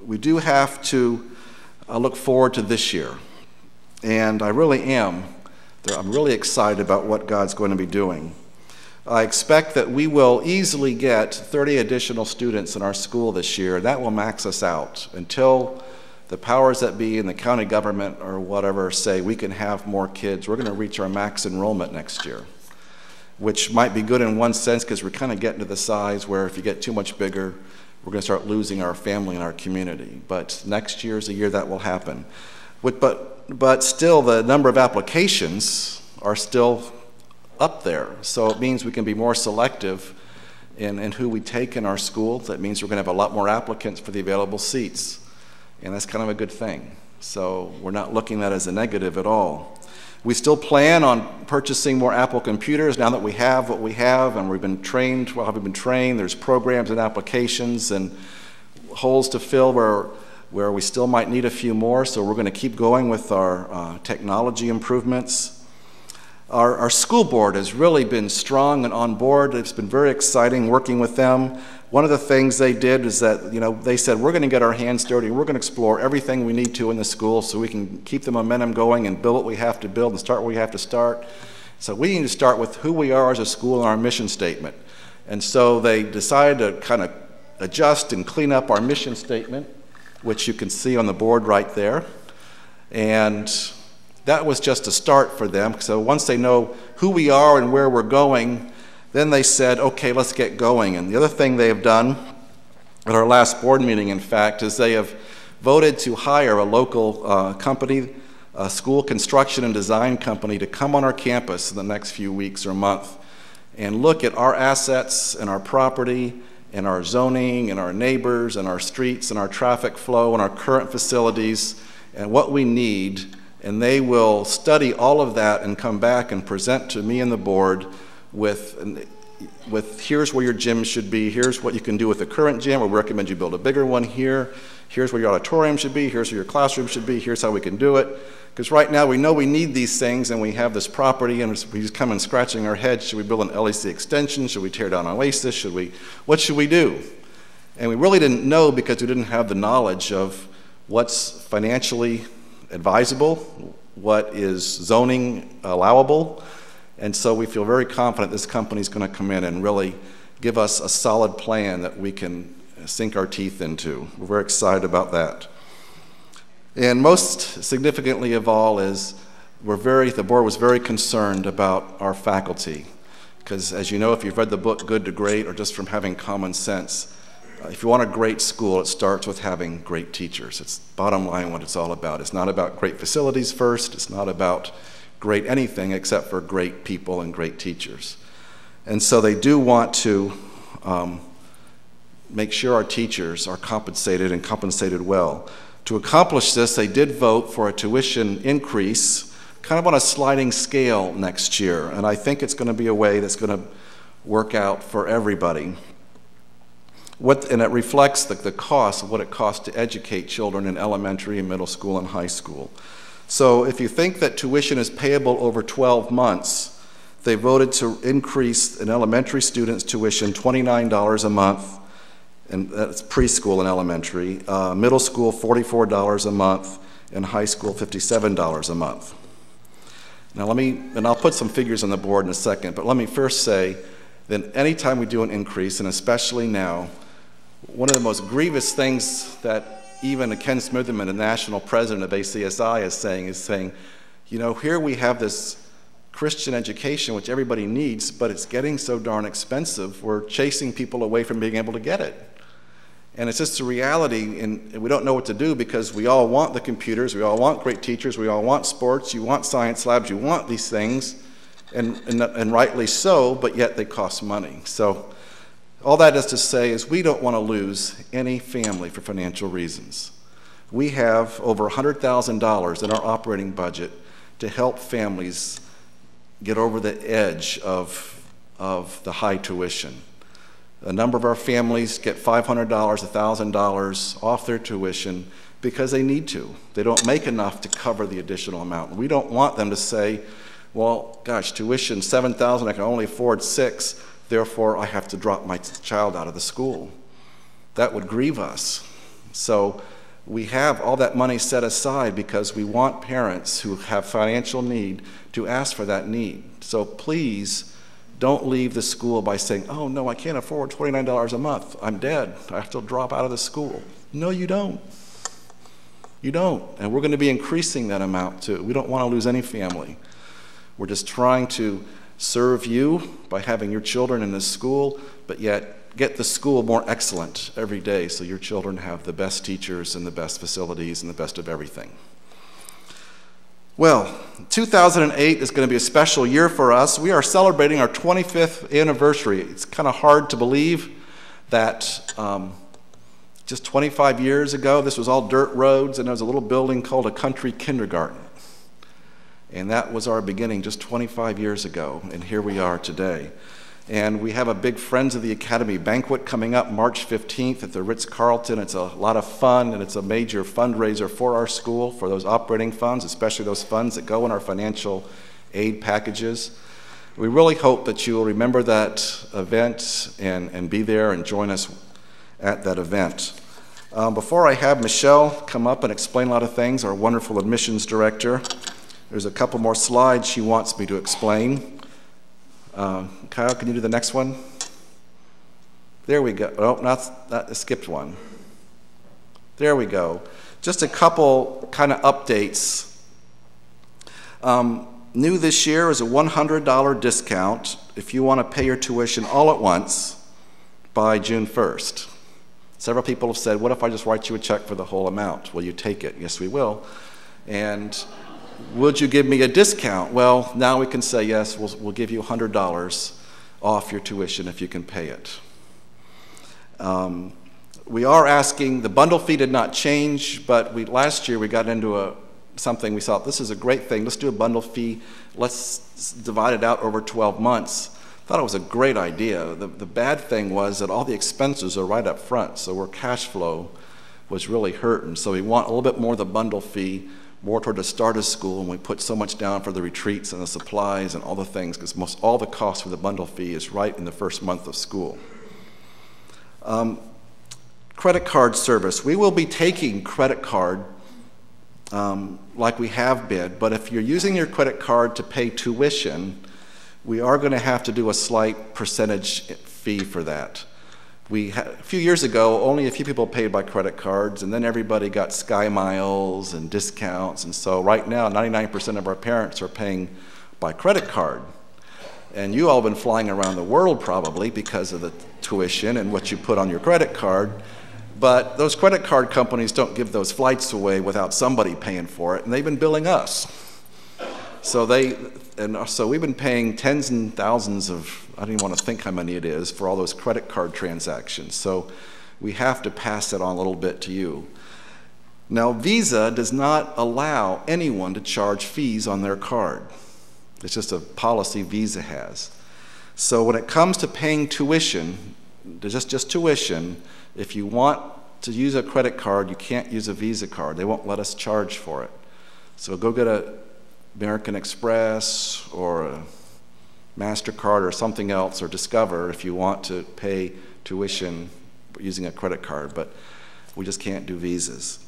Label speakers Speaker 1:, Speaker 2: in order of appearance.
Speaker 1: we do have to look forward to this year. And I really am. I'm really excited about what God's going to be doing. I expect that we will easily get 30 additional students in our school this year. That will max us out until the powers that be in the county government or whatever say we can have more kids. We're going to reach our max enrollment next year, which might be good in one sense because we're kind of getting to the size where if you get too much bigger, we're going to start losing our family and our community. But next year is the year that will happen. But still, the number of applications are still up there. So it means we can be more selective in who we take in our school. That means we're going to have a lot more applicants for the available seats. And that's kind of a good thing. So we're not looking at that as a negative at all. We still plan on purchasing more Apple computers now that we have what we have and we've been trained. Well, have we been trained? There's programs and applications and holes to fill where we still might need a few more. So we're going to keep going with our technology improvements. Our school board has really been strong and on board. It's been very exciting working with them. One of the things they did is that, they said, we're going to get our hands dirty. We're going to explore everything we need to in the school so we can keep the momentum going and build what we have to build and start where we have to start. So we need to start with who we are as a school and our mission statement. And so they decided to kind of adjust and clean up our mission statement, which you can see on the board right there. And that was just a start for them. So once they know who we are and where we're going, then they said, okay, let's get going. And the other thing they have done at our last board meeting, in fact, is they have voted to hire a local company, a school construction and design company, to come on our campus in the next few weeks or month and look at our assets and our property and our zoning and our neighbors and our streets and our traffic flow and our current facilities and what we need. And they will study all of that and come back and present to me and the board with here's where your gym should be, here's what you can do with the current gym, we recommend you build a bigger one here, here's where your auditorium should be, here's where your classroom should be, here's how we can do it. Because right now we know we need these things and we have this property and we just come and scratching our heads, should we build an LEC extension, should we tear down Oasis, what should we do? And we really didn't know because we didn't have the knowledge of what's financially advisable, what is zoning allowable, and so we feel very confident this company is going to come in and really give us a solid plan that we can sink our teeth into. We're very excited about that. And most significantly of all is the board was very concerned about our faculty, because as you know, if you've read the book Good to Great or just from having common sense, if you want a great school, it starts with having great teachers. It's bottom line what it's all about. It's not about great facilities first. It's not about great anything except for great people and great teachers. And so they do want to make sure our teachers are compensated and compensated well. To accomplish this, they did vote for a tuition increase, kind of on a sliding scale next year. And I think it's going to be a way that's going to work out for everybody. And it reflects the cost of what it costs to educate children in elementary and middle school and high school. So if you think that tuition is payable over 12 months, they voted to increase an elementary student's tuition $29 a month, and that's preschool and elementary, middle school $44 a month, and high school $57 a month. Now I'll put some figures on the board in a second, but let me first say that anytime we do an increase, and especially now, one of the most grievous things that even Ken Smitherman, the national president of ACSI, is saying, here we have this Christian education, which everybody needs, but it's getting so darn expensive, we're chasing people away from being able to get it. And it's just a reality, and we don't know what to do because we all want the computers, we all want great teachers, we all want sports, you want science labs, you want these things, and rightly so, but yet they cost money. So all that is to say is we don't want to lose any family for financial reasons. We have over $100,000 in our operating budget to help families get over the edge of the high tuition. A number of our families get $500, $1,000 off their tuition because they need to. They don't make enough to cover the additional amount. We don't want them to say, well, gosh, tuition $7,000, I can only afford $6,000. Therefore, I have to drop my child out of the school. That would grieve us. So we have all that money set aside because we want parents who have financial need to ask for that need. So please don't leave the school by saying, oh no, I can't afford $29 a month. I'm dead. I have to drop out of the school. No, you don't. You don't. And we're going to be increasing that amount too. We don't want to lose any family. We're just trying to serve you by having your children in this school, but yet get the school more excellent every day so your children have the best teachers and the best facilities and the best of everything. Well, 2008 is going to be a special year for us. We are celebrating our 25th anniversary. It's kind of hard to believe that just 25 years ago, this was all dirt roads, and there was a little building called a country kindergarten. And that was our beginning just 25 years ago, and here we are today. And we have a big Friends of the Academy banquet coming up March 15th at the Ritz-Carlton. It's a lot of fun, and it's a major fundraiser for our school, for those operating funds, especially those funds that go in our financial aid packages. We really hope that you will remember that event and be there and join us at that event. Before I have Michelle come up and explain a lot of things, our wonderful admissions director, there's a couple more slides she wants me to explain. Kyle, can you do the next one? There we go. Oh, I skipped one. There we go. Just a couple kind of updates. New this year is a $100 discount if you want to pay your tuition all at once by June 1st. Several people have said, what if I just write you a check for the whole amount? Will you take it? Yes, we will. And would you give me a discount? Well, now we can say yes, we'll give you $100 off your tuition if you can pay it. We are asking, the bundle fee did not change, but last year we got into something, we thought this is a great thing, let's do a bundle fee, let's divide it out over 12 months. Thought it was a great idea. The bad thing was that all the expenses are right up front, so our cash flow was really hurting. So we want a little bit more of the bundle fee, more toward the start of school, and we put so much down for the retreats and the supplies and all the things, because most all the cost for the bundle fee is right in the first month of school. Credit card service. We will be taking credit card like we have been, but if you're using your credit card to pay tuition, we are going to have to do a slight percentage fee for that. A few years ago, only a few people paid by credit cards, and then everybody got Sky Miles and discounts, and so right now 99% of our parents are paying by credit card. And you all have been flying around the world probably because of the tuition and what you put on your credit card, but those credit card companies don't give those flights away without somebody paying for it, and they've been billing us. So we've been paying tens and thousands of, I don't even want to think how many it is, for all those credit card transactions. So we have to pass it on a little bit to you. Now, Visa does not allow anyone to charge fees on their card. It's just a policy Visa has. So when it comes to paying tuition, just tuition, if you want to use a credit card, you can't use a Visa card. They won't let us charge for it. So go get a American Express or a MasterCard or something else, or Discover if you want to pay tuition using a credit card, but we just can't do Visas.